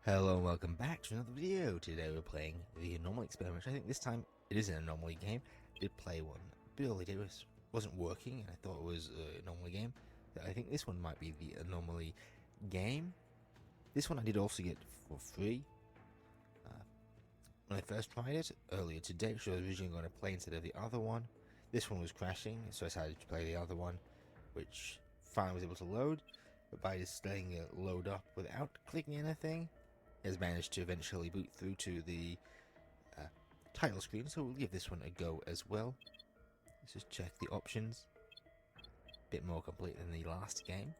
Hello and welcome back to another video. Today we're playing the Anomaly experiment. I think this time it is an Anomaly game. I did play one, but all they did wasn't working, and I thought it was an Anomaly game. I think this one might be the Anomaly game. This one I did also get for free when I first tried it earlier today, which I was originally going to play instead of the other one. This one was crashing, so I decided to play the other one, which finally was able to load. But by just letting it load up without clicking anything, has managed to eventually boot through to the title screen, so we'll give this one a go as well. Let's just check the options. Bit more complete than the last game.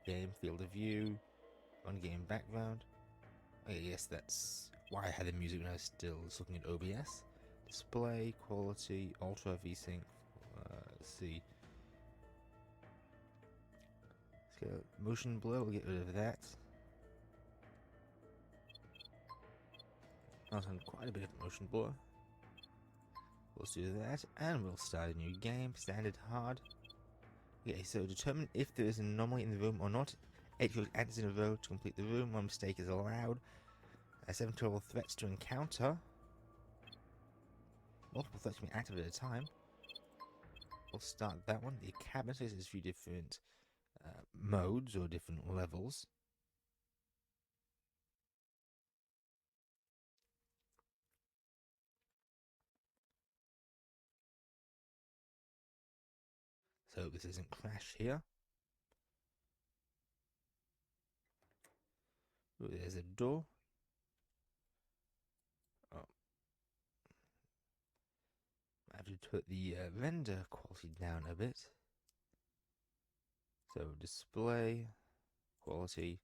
Game, field of view, on-game background. I guess that's why I had the music when I was still looking at OBS. Display, quality, ultra, VSync. Let's see. Let's go motion blur, we'll get rid of that. I'll send quite a bit of motion blur. Let's do that, and we'll start a new game, standard hard. Okay, so determine if there is an anomaly in the room or not. 8 ants in a row to complete the room, 1 mistake is allowed. 7 total threats to encounter. Multiple threats can be active at a time. We'll start that one. The cabin says there's a few different modes or different levels. So this isn't crash here. Ooh, there's a door. Oh. I have to put the render quality down a bit. So display quality,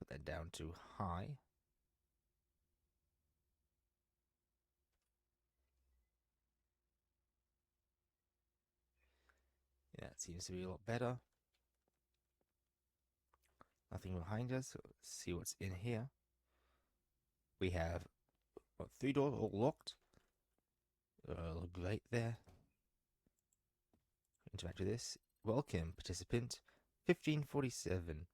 put that down to high. Yeah, it seems to be a lot better. Nothing behind us. So let's see what's in here. We have 3 doors all locked. Look great there. Interact with this. Welcome, participant 1547.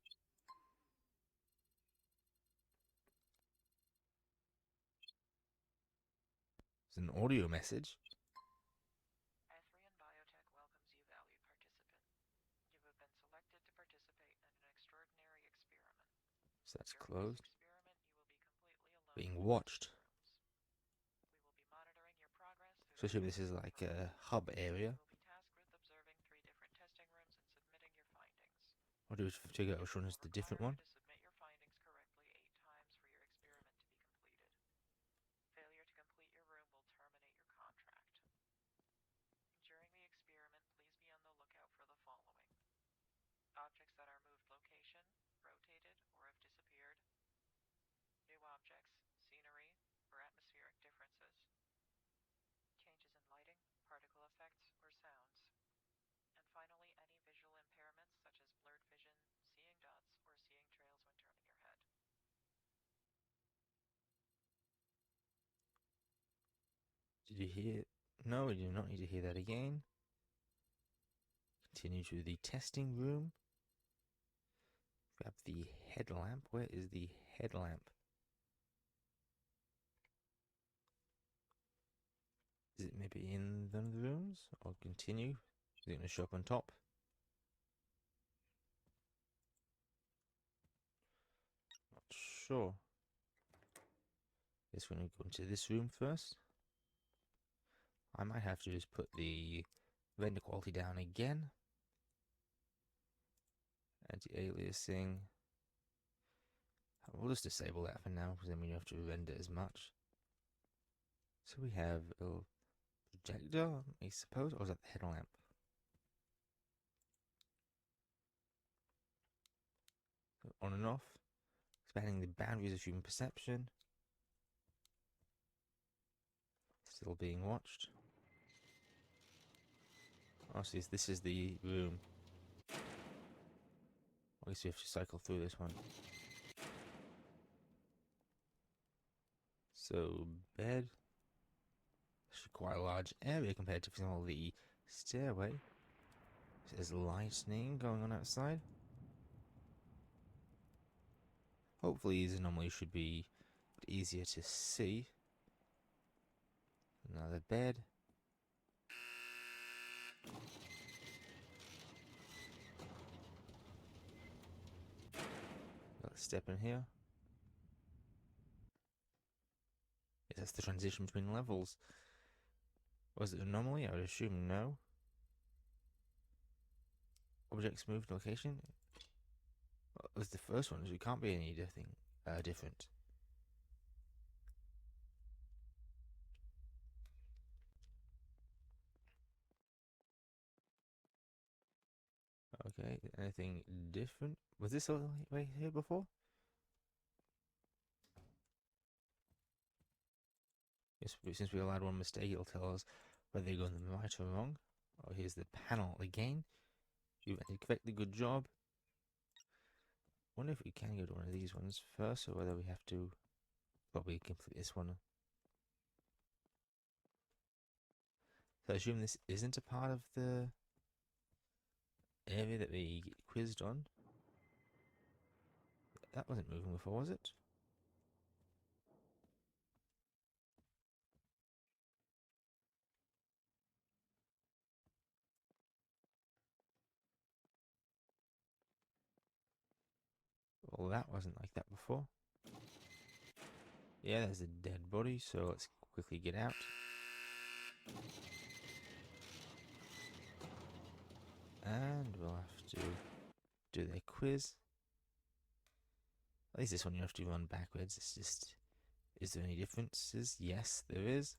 It's an audio message. So that's closed. Being watched. So assume this is like a hub area. I'll do it to figure out which one is the different one. Did you hear? No, you do not need to hear that again. Continue to the testing room. Grab the headlamp. Where is the headlamp? Is it maybe in one of the rooms? Or continue? Is it going to show up on top? Not sure. Guess we're going to go into this room first. I might have to just put the render quality down again. Anti-aliasing. We'll just disable that for now, because then we don't have to render as much. So we have a projector, I suppose, or is that the headlamp? So on and off. Expanding the boundaries of human perception. Still being watched. Oh, so this is the room. I guess we have to cycle through this one. So, bed. Actually quite a large area compared to, for example, the stairway. There's lightning going on outside. Hopefully these anomalies should be easier to see. Another bed. Let's step in here. Yes, that's the transition between levels. Was it an anomaly? I would assume no. Objects moved location? Well, it was the first one, so it can't be any different. Okay, anything different? Was this all the way here before? Yes, since we allowed one mistake, it'll tell us whether they go in the right or wrong. Oh, here's the panel again. You did correctly, good job. Wonder if we can go to one of these ones first, or whether we have to probably complete this one. So I assume this isn't a part of the area that we get quizzed on. That wasn't moving before, was it? Well, that wasn't like that before. Yeah, there's a dead body, so let's quickly get out. And we'll have to do their quiz. At least this one you have to run backwards. It's just, is there any differences? Yes, there is.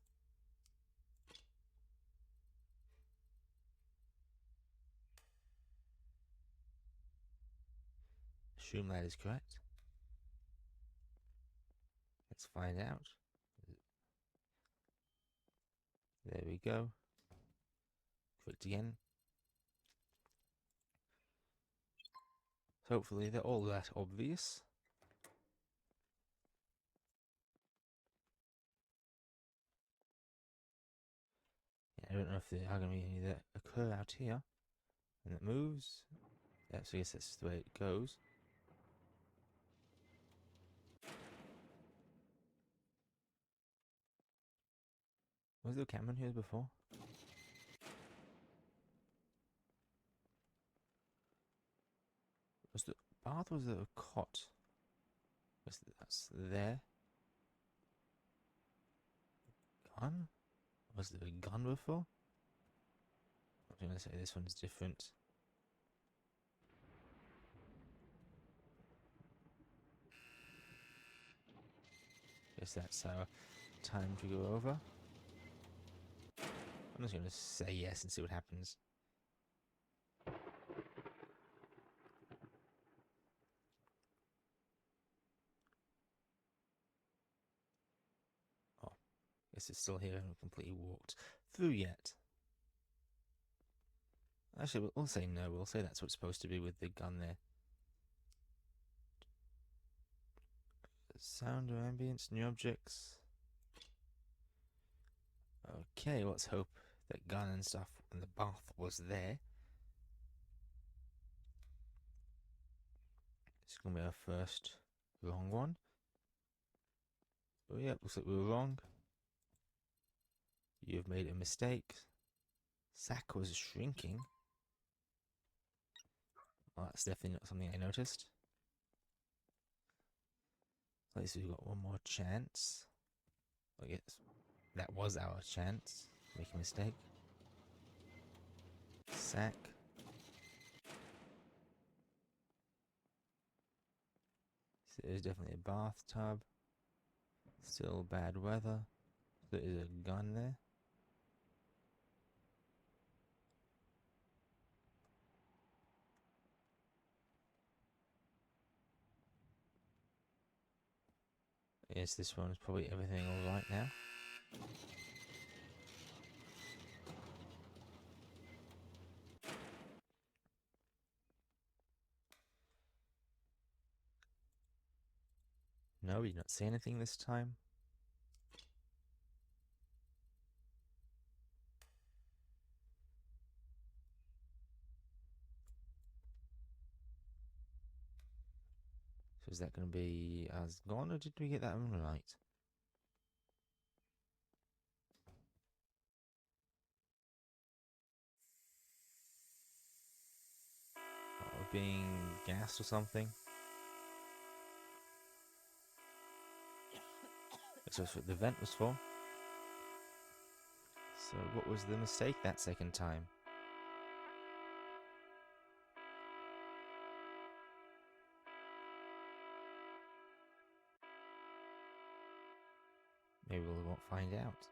Assume that is correct. Let's find out. There we go. Correct again. So hopefully they're all that obvious. Yeah, I don't know if there are going to be any that occur out here. And it moves. Yeah, so I guess that's the way it goes. Was there a camera here before? Was the bath, was there a cot? That's there. Gun? Was there a gun before? I'm going to say this one's different. Guess that's our time to go over. I'm just going to say yes and see what happens. Oh, guess it's still here. I haven't completely walked through yet. Actually, we'll say no. We'll say that's what's supposed to be with the gun there. Sound or ambience, new objects. Okay, let's hope that gun and stuff in the bath was there. It's gonna be our first wrong one. Oh yeah, looks like we were wrong. You've made a mistake. Sack was shrinking. Well, that's definitely not something I noticed. At least we've got one more chance. I guess that was our chance. Make a mistake. Sack. So there's definitely a bathtub. Still bad weather. There is a gun there. Yes, this one's probably everything alright now. No, we did not see anything this time. So is that going to be as gone, or did we get that one right? Oh, being gassed or something? So that's what the vent was for. So what was the mistake that second time? Maybe we won't find out.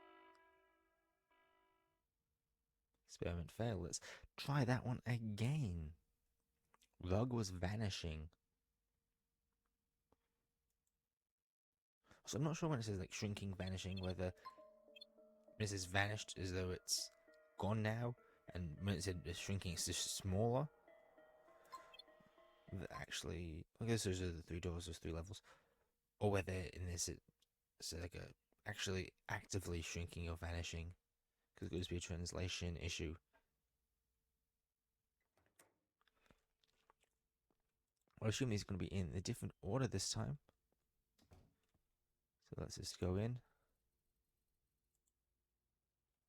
Experiment failed. Let's try that one again. Rug was vanishing. So I'm not sure when it says like shrinking, vanishing, whether it says vanished as though it's gone now, and when it said it's shrinking, it's just smaller. Actually, I guess those are the 3 doors, there's 3 levels. Or whether in this it's like a actually actively shrinking or vanishing, because it could just be a translation issue. I assume these are going to be in a different order this time. So let's just go in.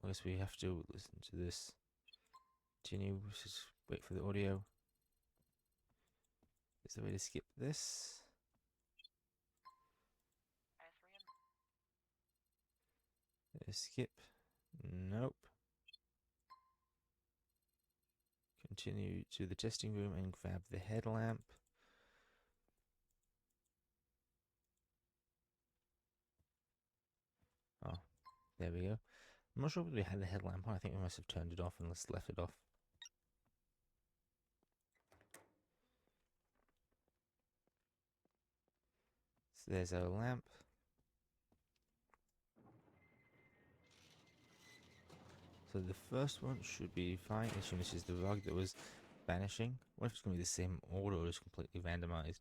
I guess we have to listen to this. Continue. Just wait for the audio. Is there a way to skip this? Skip. Nope. Continue to the testing room and grab the headlamp. Oh, there we go. I'm not sure whether we had the headlamp on. I think we must have turned it off and just left it off. So there's our lamp. So the first one should be fine. I assume this is the rug that was vanishing. What if it's going to be the same order or just completely randomized?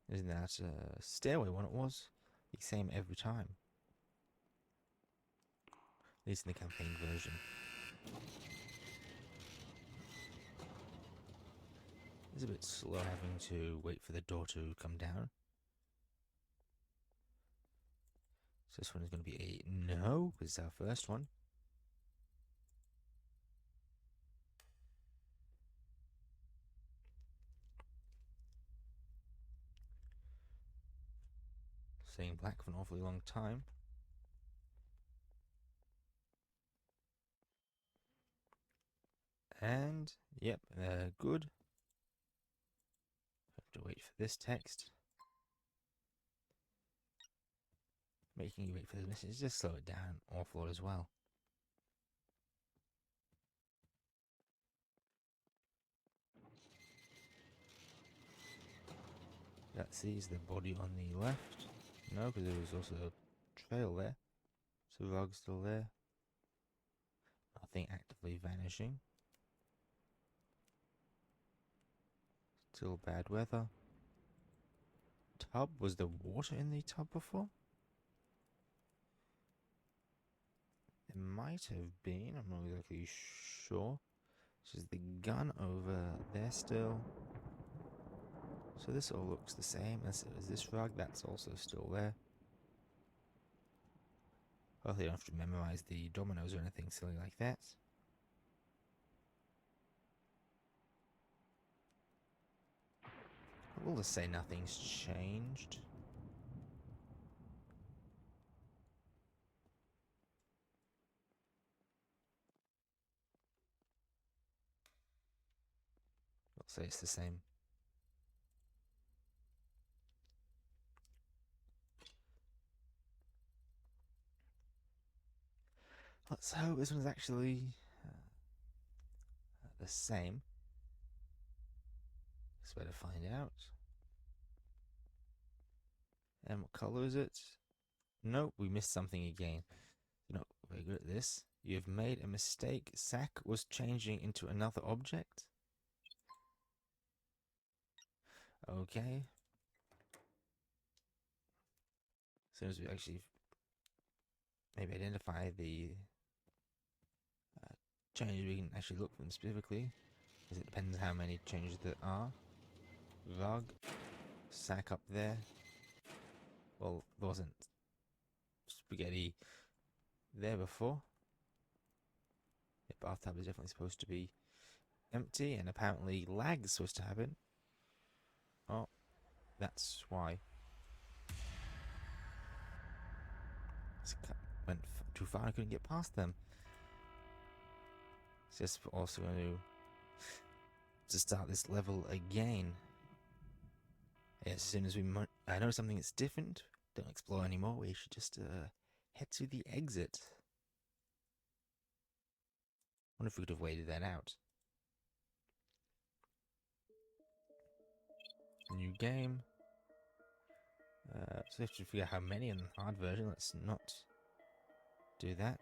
Isn't that stairway one? It was the same every time. At least in the campaign version. It's a bit slow having to wait for the door to come down. So this one is going to be a no, because it's our first one. Staying black for an awfully long time. And, yep, good. Have to wait for this text. Making you wait for the message, just slow it down an awful lot as well. That sees the body on the left. No, because there was also a trail there. So the rug's still there. Nothing actively vanishing. Still bad weather. Tub? Was there water in the tub before? There might have been. I'm not exactly sure. This is the gun over there still. So this all looks the same as this rug. That's also still there. Hopefully I don't have to memorize the dominoes or anything silly like that. We'll just say nothing's changed. We'll say it's the same. Let's hope this one's actually the same. It's better find out. And what color is it? Nope, we missed something again. You're not very good at this. You have made a mistake. Sack was changing into another object. Okay. As soon as we actually maybe identify the changes, we can actually look for them specifically, because it depends how many changes there are. Rug. sack up there. Well, there wasn't spaghetti there before. The bathtub is definitely supposed to be empty, and apparently lag is supposed to happen. Oh, that's why. Went too far, I couldn't get past them. It's just also going to start this level again. As soon as I know something that's different, don't explore anymore, we should just head to the exit. Wonder if we could have waited that out. New game. So we have to figure out how many in the hard version. Let's not do that.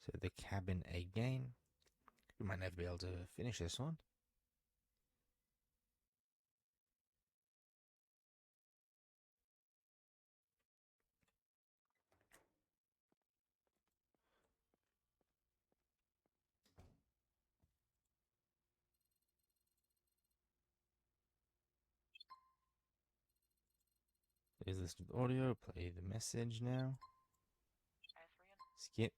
So the cabin again. We might never be able to finish this one. There's this audio. Play the message now. Skip.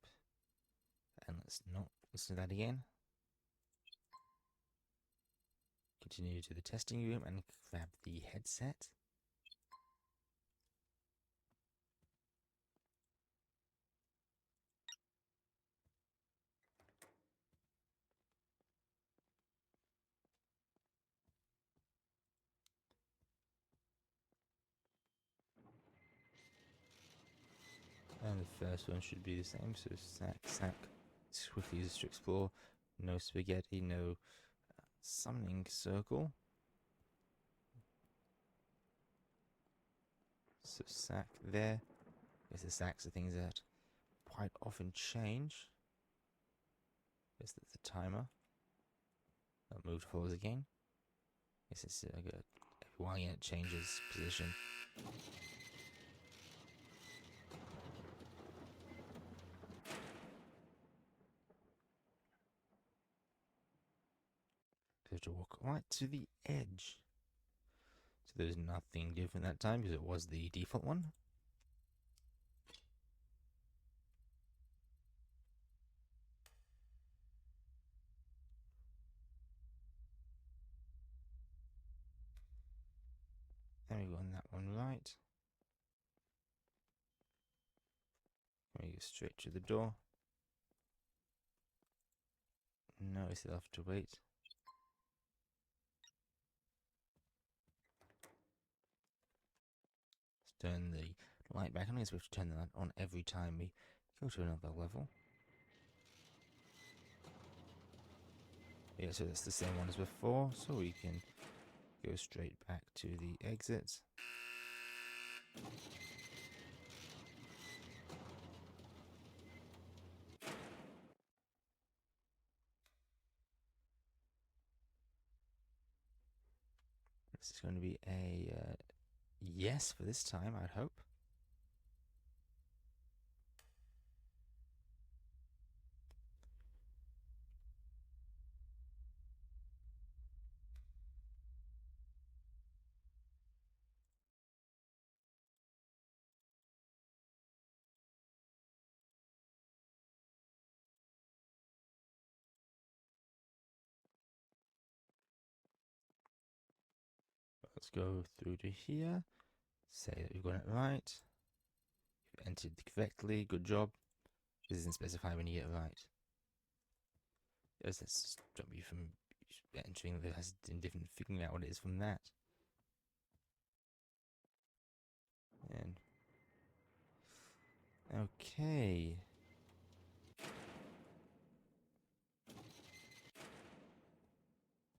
And let's not listen to that again. Continue to the testing room and grab the headset. And the first one should be the same, so sack, swiftly use to explore, no spaghetti, no summoning circle. So sack there. Guess the sacks are things that quite often change. Guess that's the timer. That moved forwards again. Guess it's every while it changes position. So to walk right to the edge. So there's nothing different that time because it was the default one. And we got that one right. We go straight to the door. No, we still have to wait. Let's turn the light back on. I guess we have to turn that on every time we go to another level. Yeah, so that's the same one as before, so we can go straight back to the exit. This is going to be a yes for this time, I'd hope. Let's go through to here. Say that we've got it right. You've entered correctly. Good job. This doesn't specify when you get it right. Yes, that's stop you from entering the has different figuring out what it is from that. And okay.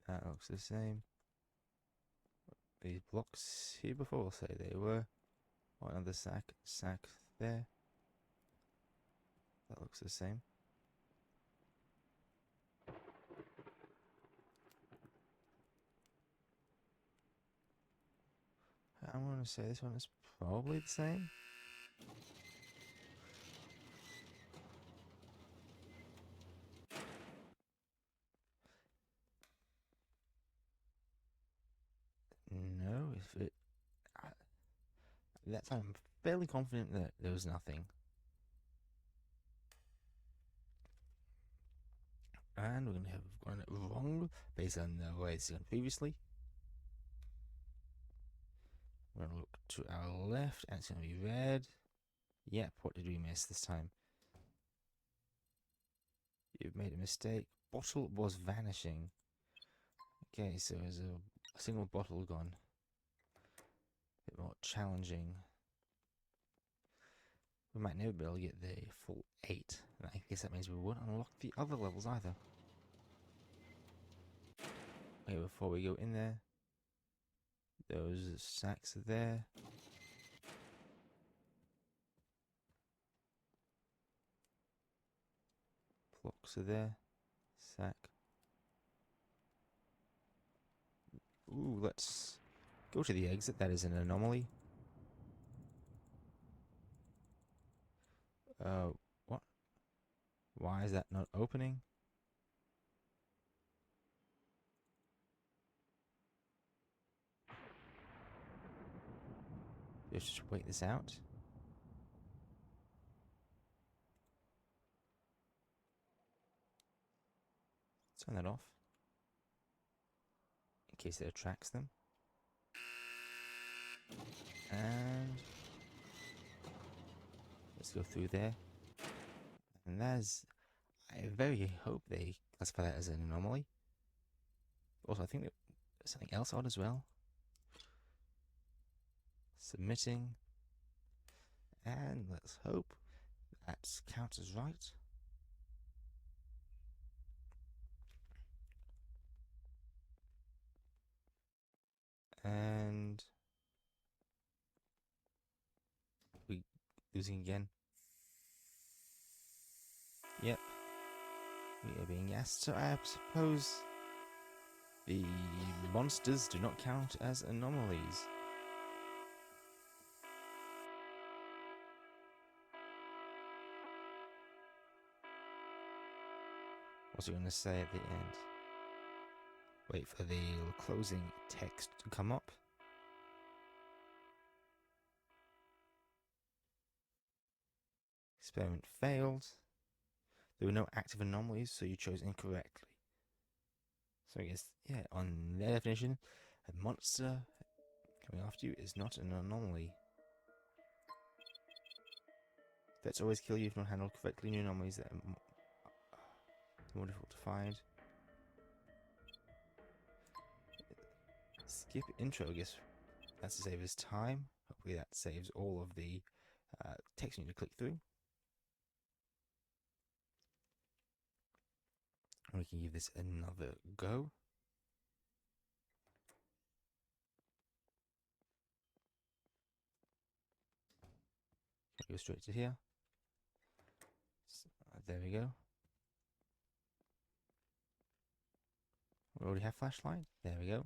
That looks the same. These blocks here before, say they were. Or another sack there. That looks the same. I'm going to say this one is probably the same. That time I'm fairly confident that there was nothing. And we're going to have gone wrong based on the way it's gone previously. We're going to look to our left, and it's going to be red. Yep, what did we miss this time? You've made a mistake. Bottle was vanishing. Okay, so there's a single bottle gone. A bit more challenging. We might never be able to get the full 8. And I guess that means we won't unlock the other levels either. Okay, before we go in there, those sacks are there. Blocks are there. Sack. Ooh, let's go to the exit. That is an anomaly. What? Why is that not opening? Let's just wait this out. Turn that off. In case it attracts them. And let's go through there. And that's... I very hope they classify that as an anomaly. Also, I think there's something else odd as well. Submitting. And let's hope that counts as right. And we losing again. Yep. We are being asked, so I suppose the monsters do not count as anomalies. What's it going to say at the end? Wait for the closing text to come up. Experiment failed. There were no active anomalies, so you chose incorrectly. So I guess, yeah, on their definition, a monster coming after you is not an anomaly. Threats always kill you if not handled correctly. New anomalies that are more difficult to find. Skip intro, I guess that's to save us time. Hopefully that saves all of the text you need to click through. And we can give this another go. Go straight to here. So, there we go. We already have flashlight. There we go.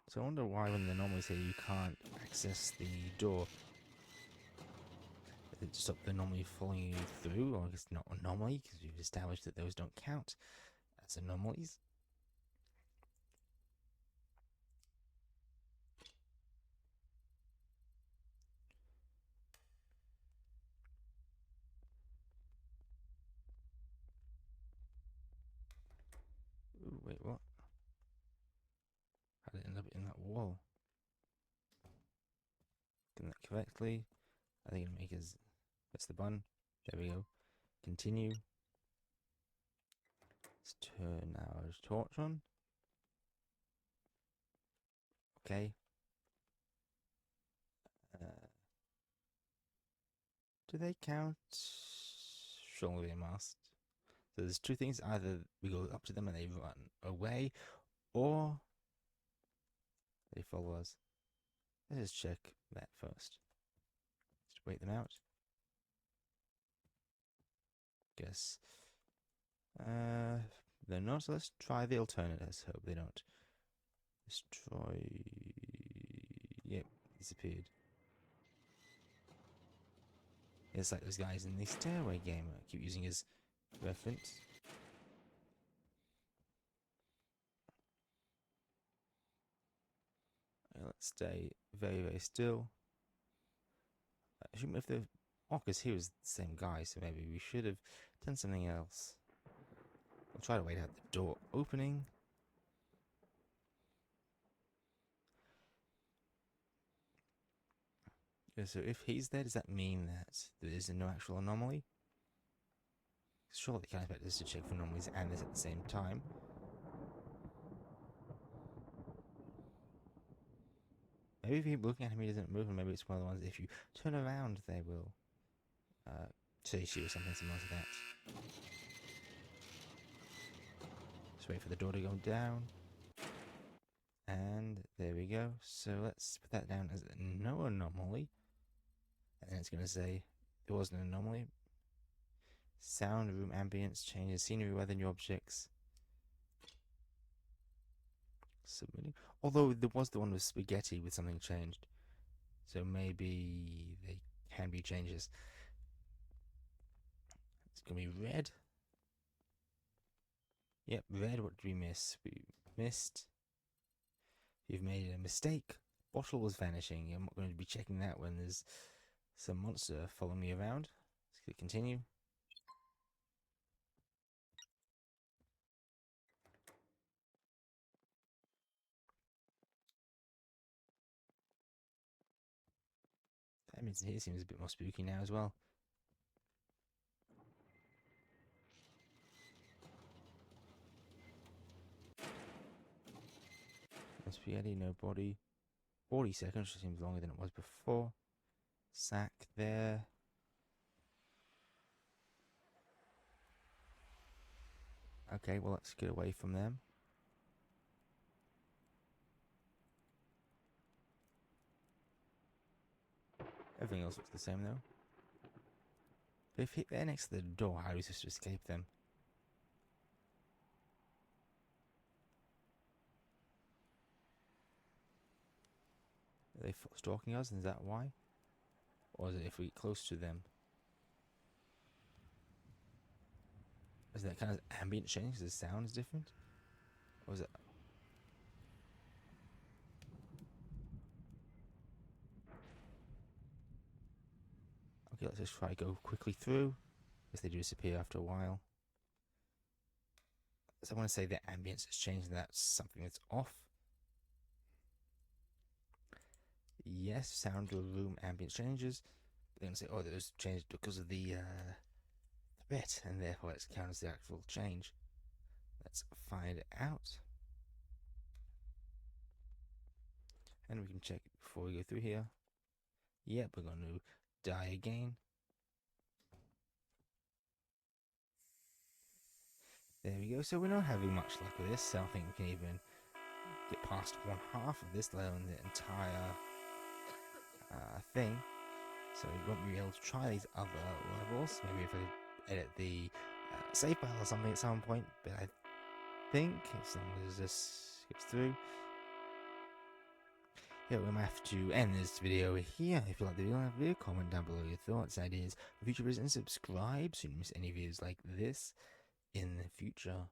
So I wonder why when the anomalies say you can't access the door, it stop the anomaly following you through, or it's not anomaly because we've established that those don't count as anomalies. Ooh, wait, what? How did it end up in that wall? Getting that correctly. I think it'll make us... That's the button. There we go. Continue. Let's turn our torch on. Okay. Do they count? Surely they must. So there's two things. Either we go up to them and they run away, or they follow us. Let's check that first. Just wait them out. Guess. They're not, so let's try the alternate. Let's hope they don't. Destroy. Yep, disappeared. It's like those guys in the stairway game I keep using as reference. Let's stay very, very still. I shouldn't if the because he was the same guy, so maybe we should have done something else. I'll try to wait out the door opening. Yeah, so if he's there, does that mean that there is no actual anomaly? Surely they can't expect us to check for anomalies and this at the same time. Maybe if you keep looking at him, he doesn't move, and maybe it's one of the ones if you turn around, they will chase you or something similar to that. Just wait for the door to go down. And there we go. So let's put that down as no anomaly. And then it's going to say there was an anomaly. Sound, room ambience, changes, scenery, weather, new objects. Submitting. Although there was the one with spaghetti with something changed. So maybe they can be changes. It's going to be red. Yep, red. What did we miss? We missed. You've made a mistake. Bottle was vanishing. I'm not going to be checking that when there's some monster following me around. Let's click continue. That means here seems a bit more spooky now as well. No spaghetti, no body. 40 seconds, which seems longer than it was before. Sack there. Okay, well, let's get away from them. Everything else looks the same though. But if they're next to the door, how are we supposed to escape them? Are they stalking us, and is that why? Or is it if we get close to them? Is that kind of ambient change because the sound is different? Or is it... Okay, let's just try to go quickly through. Because they do disappear after a while. So I want to say the ambience has changed and that's something that's off. Yes, sound of the room ambience changes. But they're going to say, oh, those changed because of the threat, and therefore let's count as the actual change. Let's find out. And we can check before we go through here. Yep, we're going to die again. There we go. So we're not having much luck with this. So I don't think we can even get past one half of this, let alone the entire thing. So we won't be able to try these other levels. Maybe if I edit the save file or something at some point. But I think as long as this gets through, yeah, we might have to end this video here. If you like the video, comment down below your thoughts, ideas, future videos, and subscribe so you don't miss any videos like this in the future.